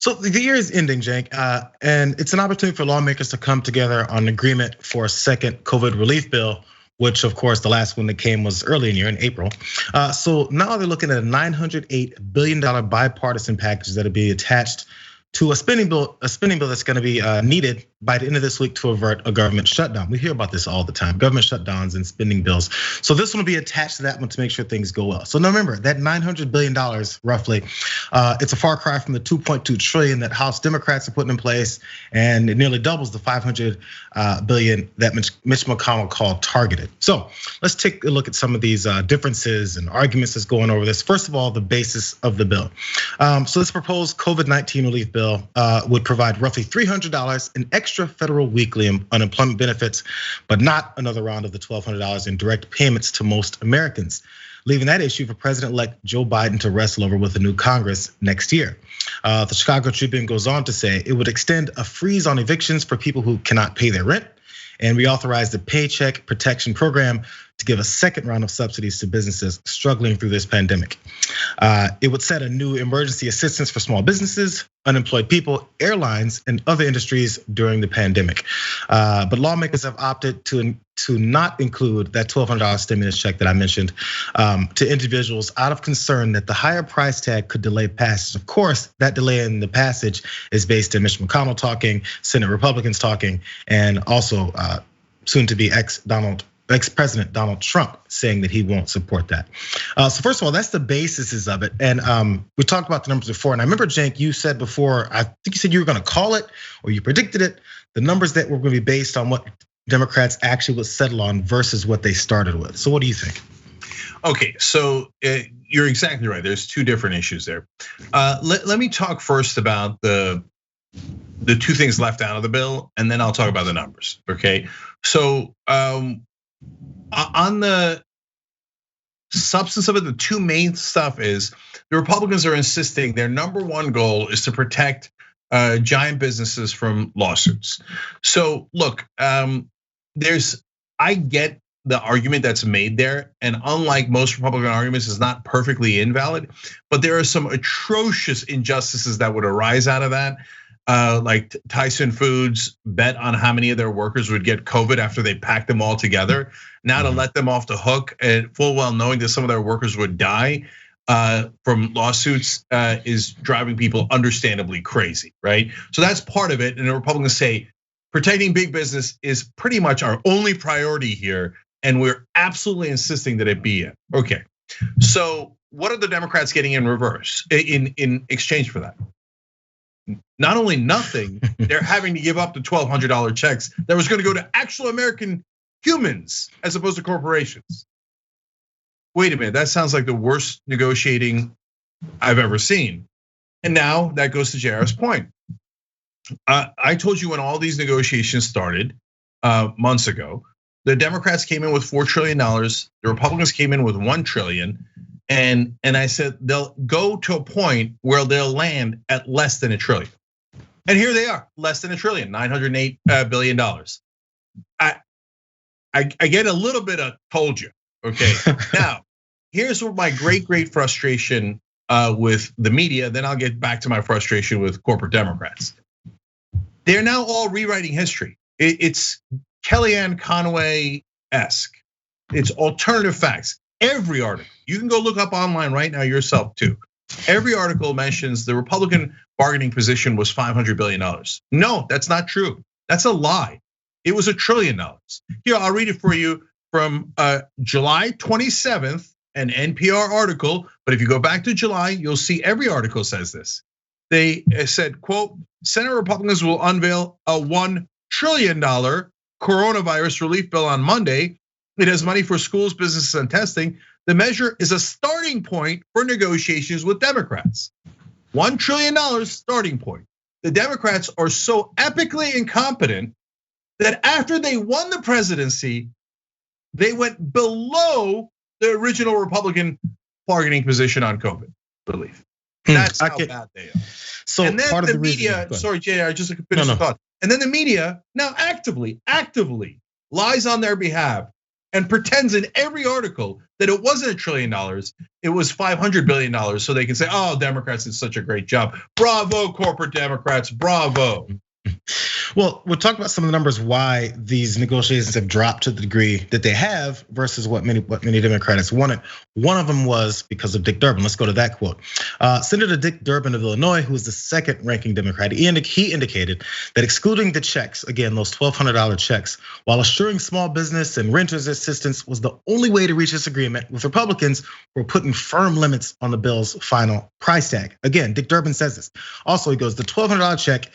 So the year is ending, Cenk, and it's an opportunity for lawmakers to come together on an agreement for a second COVID relief bill, which of course the last one that came was early in the year in April. So now they're looking at a $908 billion bipartisan package that'll be attached to a spending bill that's going to be needed by the end of this week to avert a government shutdown. We hear about this all the time, government shutdowns and spending bills. So this one will be attached to that one to make sure things go well. So now remember that $900 billion roughly, it's a far cry from the 2.2 trillion that House Democrats are putting in place, and it nearly doubles the 500 billion that Mitch McConnell called targeted. So let's take a look at some of these differences and arguments that's going over this. First of all, the basis of the bill. So this proposed COVID-19 relief bill would provide roughly $300 in extra federal weekly unemployment benefits, but not another round of the $1,200 in direct payments to most Americans, leaving that issue for President-elect Joe Biden to wrestle over with the new Congress next year. The Chicago Tribune goes on to say it would extend a freeze on evictions for people who cannot pay their rent, and reauthorize the Paycheck Protection Program to give a second round of subsidies to businesses struggling through this pandemic. It would set a new emergency assistance for small businesses, unemployed people, airlines, and other industries during the pandemic. But lawmakers have opted to not include that $1,200 stimulus check that I mentioned to individuals out of concern that the higher price tag could delay passage. Of course, that delay in the passage is based on Mitch McConnell talking, Senate Republicans talking, and also soon to be ex-president Donald Trump saying that he won't support that. So first of all, that's the basis of it. And we talked about the numbers before. And I remember, Cenk, you said before, I think you said you were gonna call it or you predicted it, the numbers that were gonna be based on what Democrats actually would settle on versus what they started with. So what do you think? Okay, so you're exactly right. There's two different issues there. Let me talk first about the two things left out of the bill, and then I'll talk about the numbers, okay? So on the substance of it, the two main stuff is the Republicans are insisting their number one goal is to protect giant businesses from lawsuits. So look, I get the argument that's made there, and unlike most Republican arguments, is not perfectly invalid, but there are some atrocious injustices that would arise out of that. Like Tyson Foods bet on how many of their workers would get COVID after they packed them all together. Now to let them off the hook, and full well knowing that some of their workers would die from lawsuits is driving people understandably crazy, right? So that's part of it, and the Republicans say protecting big business is pretty much our only priority here, and we're absolutely insisting that it be it. Okay, so what are the Democrats getting in reverse in exchange for that? Not only nothing, they're having to give up the $1,200 checks that was going to go to actual American humans as opposed to corporations. Wait a minute, that sounds like the worst negotiating I've ever seen. And now that goes to Jayar's point. I told you when all these negotiations started months ago, the Democrats came in with $4 trillion, the Republicans came in with $1 trillion. And I said they'll go to a point where they'll land at less than $1 trillion. And here they are, less than $1 trillion, $908 billion. I get a little bit of told you, okay? Now, here's what my great frustration with the media, then I'll get back to my frustration with corporate Democrats. They're now all rewriting history. It's Kellyanne Conway-esque. It's alternative facts. Every article, you can go look up online right now yourself too. Every article mentions the Republican bargaining position was $500 billion. No, that's not true. That's a lie. It was $1 trillion. Here, I'll read it for you from July 27th, an NPR article. But if you go back to July, you'll see every article says this. They said, quote, Senate Republicans will unveil a $1 trillion coronavirus relief bill on Monday. It has money for schools, businesses, and testing. The measure is a starting point for negotiations with Democrats. $1 trillion starting point. The Democrats are so epically incompetent that after they won the presidency, they went below the original Republican bargaining position on COVID relief. That's how bad they are. So and then part of the media, sorry, Jayar, just to finish the thought. And then the media now actively lies on their behalf and pretends in every article that it wasn't $1 trillion, it was $500 billion, so they can say, oh, Democrats did such a great job. Bravo, corporate Democrats, bravo. Well, we'll talk about some of the numbers why these negotiations have dropped to the degree that they have versus what many Democrats wanted. One of them was because of Dick Durbin. Let's go to that quote. Senator Dick Durbin of Illinois, who is the second ranking Democrat, he indicated that excluding the checks, again, those $1,200 checks, while assuring small business and renters assistance was the only way to reach this agreement with Republicans who were putting firm limits on the bill's final price tag. Again, Dick Durbin says this. Also, he goes, the $1,200 check,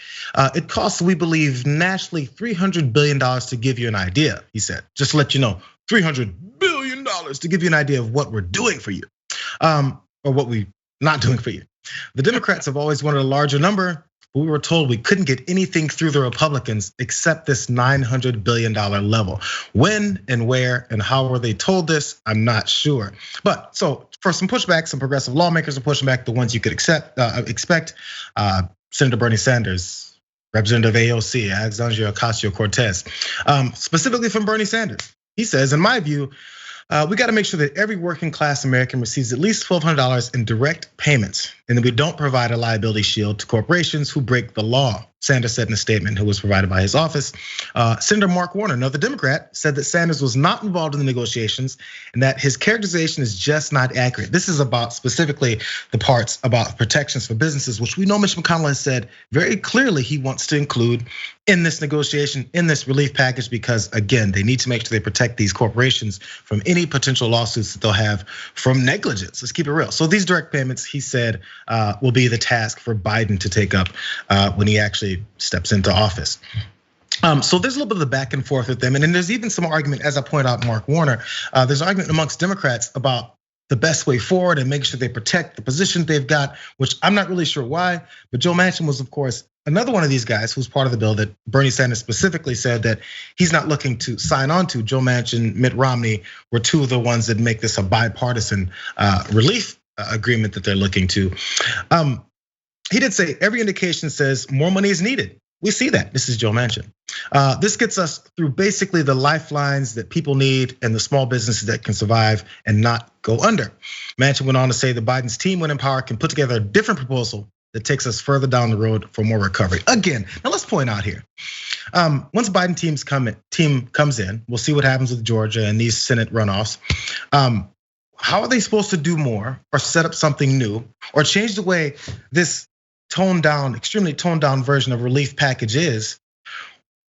it costs, we believe, nationally $300 billion to give you an idea, he said. Just to let you know, $300 billion to give you an idea of what we're doing for you, or what we're not doing for you. The Democrats have always wanted a larger number, but we were told we couldn't get anything through the Republicans except this $900 billion level. When and where and how were they told this? I'm not sure. But so for some pushback, some progressive lawmakers are pushing back, the ones you could expect. Senator Bernie Sanders, Representative AOC, Alexandria Ocasio-Cortez, specifically from Bernie Sanders. He says, in my view, we got to make sure that every working class American receives at least $1,200 in direct payments, and that we don't provide a liability shield to corporations who break the law. Sanders said in a statement who was provided by his office. Senator Mark Warner, another Democrat, said that Sanders was not involved in the negotiations and that his characterization is just not accurate. This is about specifically the parts about protections for businesses, which we know Mitch McConnell has said very clearly he wants to include in this negotiation, in this relief package, because again, they need to make sure they protect these corporations from any potential lawsuits that they'll have from negligence. Let's keep it real. So these direct payments, he said, will be the task for Biden to take up when he actually steps into office. So there's a little bit of the back and forth with them. And then there's even some argument, as I point out, Mark Warner, there's argument amongst Democrats about the best way forward and making sure they protect the position they've got, which I'm not really sure why. But Joe Manchin was, of course, another one of these guys who's part of the bill that Bernie Sanders specifically said that he's not looking to sign on to. Joe Manchin, Mitt Romney were two of the ones that make this a bipartisan relief agreement that they're looking to. He did say every indication says more money is needed. We see that. This is Joe Manchin. This gets us through basically the lifelines that people need and the small businesses that can survive and not go under. Manchin went on to say the Biden's team, when in power, can put together a different proposal that takes us further down the road for more recovery. Again, now let's point out here. Once Biden team comes in, we'll see what happens with Georgia and these Senate runoffs. How are they supposed to do more or set up something new or change the way this extremely toned down version of relief package is,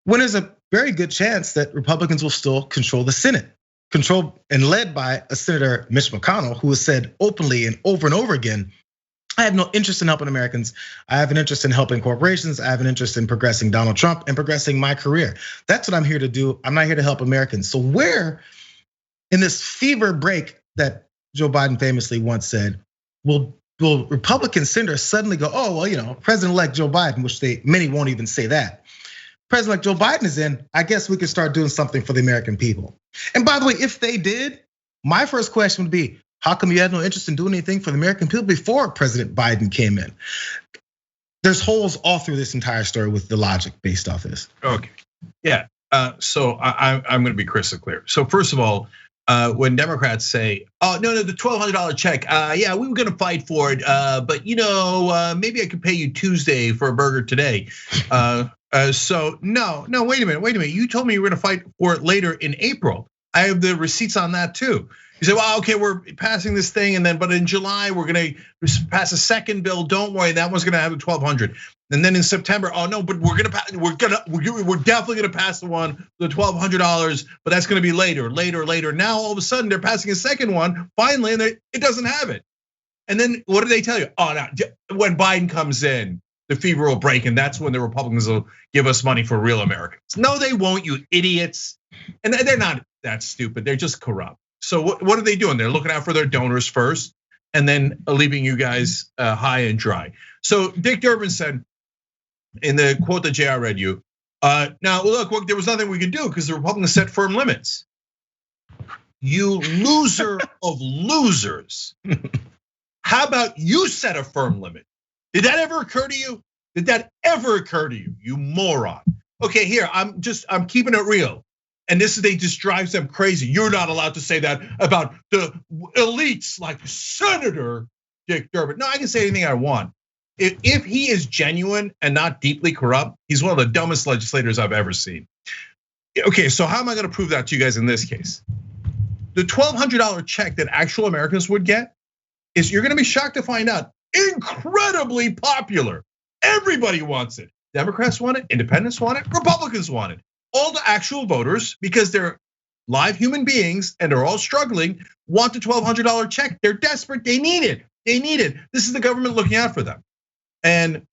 when there's a very good chance that Republicans will still control the Senate, controlled and led by a Senator Mitch McConnell, who has said openly and over again, I have no interest in helping Americans. I have an interest in helping corporations. I have an interest in progressing Donald Trump and progressing my career. That's what I'm here to do. I'm not here to help Americans. So where in this fever break that Joe Biden famously once said, will Republican senators suddenly go, oh, well, President-elect Joe Biden, which many won't even say that. President-elect Joe Biden is in, I guess we could start doing something for the American people. And by the way, if they did, my first question would be, how come you had no interest in doing anything for the American people before President Biden came in? There's holes all through this entire story with the logic based off this. Okay, yeah, so I'm gonna be crystal clear. So first of all, when Democrats say, oh, no, the $1,200 check, yeah, we were gonna fight for it, but maybe I could pay you Tuesday for a burger today. So no, wait a minute. You told me you were gonna fight for it later in April. I have the receipts on that too. You say, well, okay, we're passing this thing, but in July we're gonna pass a second bill. Don't worry, that one's gonna have the $1,200. And then in September, oh no, but we're definitely gonna pass the one, the $1,200, but that's gonna be later. Now all of a sudden they're passing a second one finally, and it doesn't have it. And then what do they tell you? Oh, now when Biden comes in, the fever will break, and that's when the Republicans will give us money for real Americans. No, they won't, you idiots. And they're not that stupid. They're just corrupt. So what are they doing? They're looking out for their donors first, and then leaving you guys high and dry. So Dick Durbin said in the quote that Jayar read you, now look, there was nothing we could do because the Republicans set firm limits. You loser of losers. How about you set a firm limit? Did that ever occur to you? You moron? Okay, here, I'm keeping it real. And they just drives them crazy. You're not allowed to say that about the elites like Senator Dick Durbin. No, I can say anything I want. If he is genuine and not deeply corrupt, he's one of the dumbest legislators I've ever seen. Okay, so how am I gonna prove that to you guys in this case? The $1,200 check that actual Americans would get is, you're gonna be shocked to find out, incredibly popular. Everybody wants it. Democrats want it, independents want it, Republicans want it. All the actual voters, because they're live human beings and they're all struggling, want the $1,200 check. They're desperate, they need it. They need it. This is the government looking out for them. And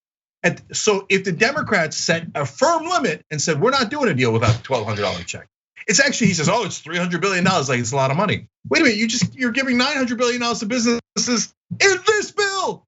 so if the Democrats set a firm limit and said, we're not doing a deal without the $1,200 check. It's actually, he says, oh, it's $300 billion, like it's a lot of money. Wait a minute, you're giving $900 billion to businesses in this bill,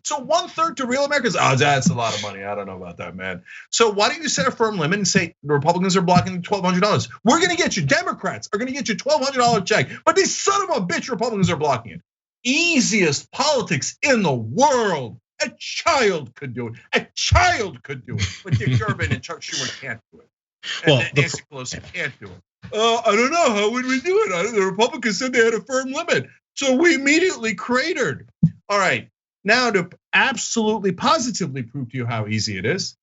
So 1/3 to real Americans, oh, that's a lot of money. I don't know about that, man. So why don't you set a firm limit and say the Republicans are blocking $1,200? We're gonna get you, Democrats are gonna get you $1,200 check, but these son of a bitch Republicans are blocking it. Easiest politics in the world. A child could do it. A child could do it, but Dick Durbin and Chuck Schumer can't do it. And Nancy Pelosi can't do it. I don't know, how would we do it? The Republicans said they had a firm limit, so we immediately cratered. All right. Now, to absolutely positively prove to you how easy it is,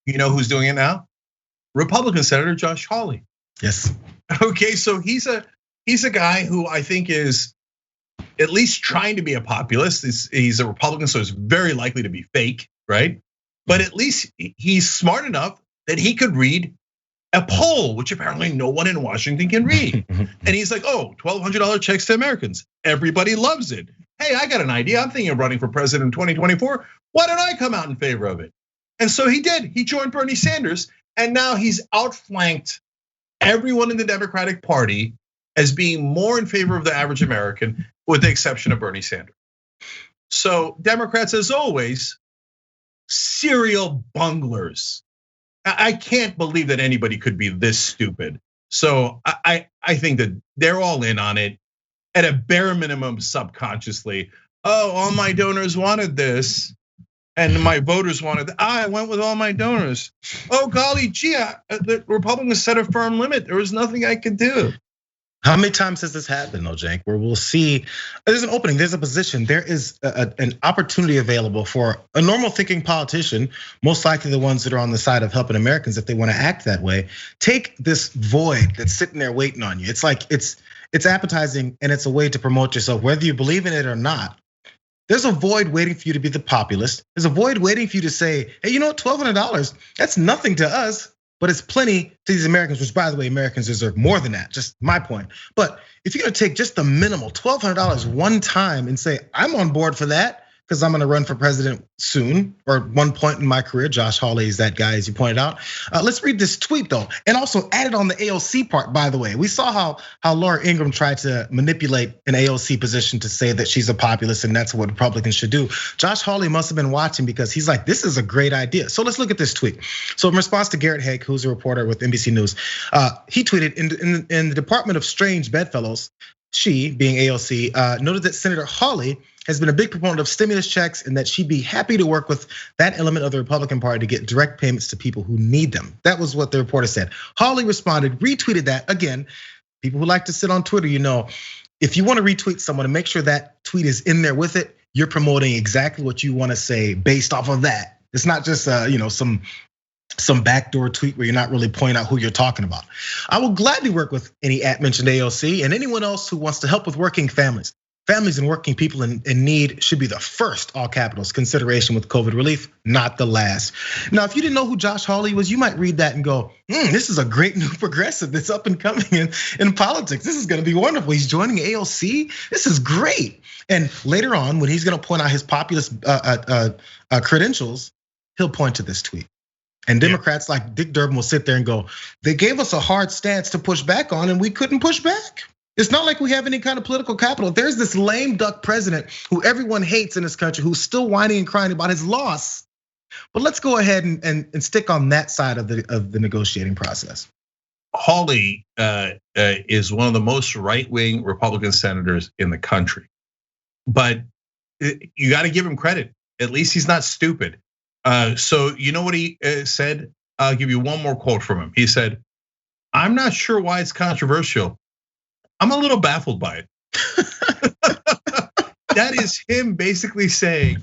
you know who's doing it now? Republican Senator Josh Hawley. Yes. Okay, so he's a guy who I think is at least trying to be a populist. He's a Republican, so it's very likely to be fake, right? But at least he's smart enough that he could read a poll, which apparently no one in Washington can read. And he's like, oh, $1,200 checks to Americans. Everybody loves it. Hey, I got an idea. I'm thinking of running for president in 2024. Why don't I come out in favor of it? And so he did. He joined Bernie Sanders, and now he's outflanked everyone in the Democratic Party as being more in favor of the average American, with the exception of Bernie Sanders. So Democrats, as always, serial bunglers. I can't believe that anybody could be this stupid. So I think that they're all in on it. At a bare minimum, subconsciously, oh, all my donors wanted this, and my voters wanted that. I went with all my donors. Oh, golly gee, the Republicans set a firm limit. There was nothing I could do. How many times has this happened, though, Cenk, where we'll see there's an opening, there's a position, there is an opportunity available for a normal thinking politician, most likely the ones that are on the side of helping Americans if they want to act that way, take this void that's sitting there waiting on you. It's like, it's appetizing, and it's a way to promote yourself, whether you believe in it or not. There's a void waiting for you to be the populist. There's a void waiting for you to say, hey, you know what, $1,200, that's nothing to us, but it's plenty to these Americans, which by the way, Americans deserve more than that, just my point. But if you're gonna take just the minimal $1,200 one time and say, I'm on board for that, because I'm gonna run for president soon, or at one point in my career. Josh Hawley is that guy, as you pointed out. Let's read this tweet though, and also add it on the AOC part, by the way. We saw how Laura Ingraham tried to manipulate an AOC position to say that she's a populist and that's what Republicans should do. Josh Hawley must have been watching, because he's like, this is a great idea. So let's look at this tweet. So in response to Garrett Haake, who's a reporter with NBC News, he tweeted, in the Department of Strange Bedfellows, she, being AOC, noted that Senator Hawley has been a big proponent of stimulus checks and that she'd be happy to work with that element of the Republican Party to get direct payments to people who need them. That was what the reporter said. Hawley responded, retweeted that. Again, people who like to sit on Twitter, you know, if you want to retweet someone and make sure that tweet is in there with it, you're promoting exactly what you want to say based off of that. It's not just some backdoor tweet where you're not really pointing out who you're talking about. I will gladly work with any mentioned AOC and anyone else who wants to help with working families. Families and working people in need should be the first, all capitals, consideration with COVID relief, not the last. Now, if you didn't know who Josh Hawley was, you might read that and go, this is a great new progressive that's up and coming in politics. This is gonna be wonderful. He's joining AOC. This is great. And later on, when he's gonna point out his populist credentials, he'll point to this tweet. And Democrats like Dick Durbin will sit there and go, they gave us a hard stance to push back on and we couldn't push back. It's not like we have any kind of political capital. There's this lame duck president who everyone hates in this country, who's still whining and crying about his loss. But let's go ahead and stick on that side of the negotiating process. Hawley is one of the most right-wing Republican senators in the country. But you got to give him credit. At least he's not stupid. So you know what he said? I'll give you one more quote from him. He said, I'm not sure why it's controversial. I'm a little baffled by it. That is him basically saying,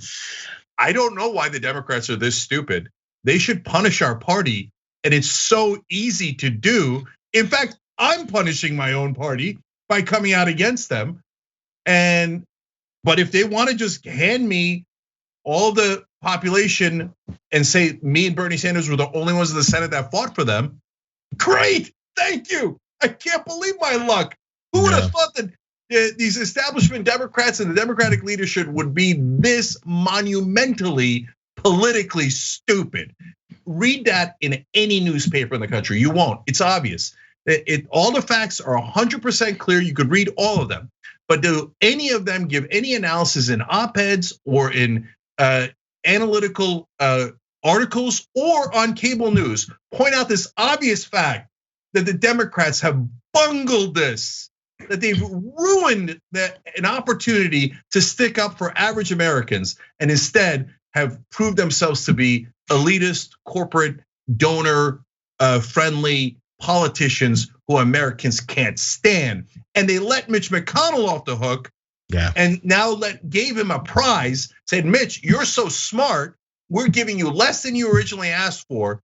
I don't know why the Democrats are this stupid. They should punish our party, and it's so easy to do. In fact, I'm punishing my own party by coming out against them. But if they want to just hand me all the population and say me and Bernie Sanders were the only ones in the Senate that fought for them, great, thank you. I can't believe my luck. Who would have thought that these establishment Democrats and the Democratic leadership would be this monumentally politically stupid? Read that in any newspaper in the country. You won't. It's obvious. All the facts are 100% clear. You could read all of them. But do any of them give any analysis in op-eds or in analytical articles or on cable news? Point out this obvious fact that the Democrats have bungled this, that they've ruined an opportunity to stick up for average Americans, and instead have proved themselves to be elitist, corporate, donor friendly politicians who Americans can't stand. And they let Mitch McConnell off the hook. And now gave him a prize, said, Mitch, you're so smart, we're giving you less than you originally asked for,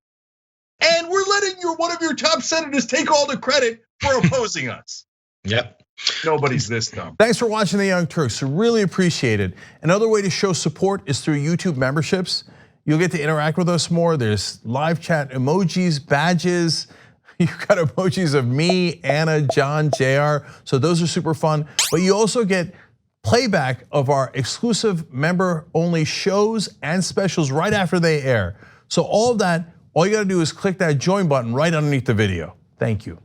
and we're letting one of your top senators take all the credit for opposing us. Yep. Nobody's this dumb. Thanks for watching the Young Turks. Really appreciate it. Another way to show support is through YouTube memberships. You'll get to interact with us more. There's live chat emojis, badges. You've got emojis of me, Anna, John, Jayar. So those are super fun. But you also get playback of our exclusive member-only shows and specials right after they air. So all of that, all you gotta do is click that join button right underneath the video. Thank you.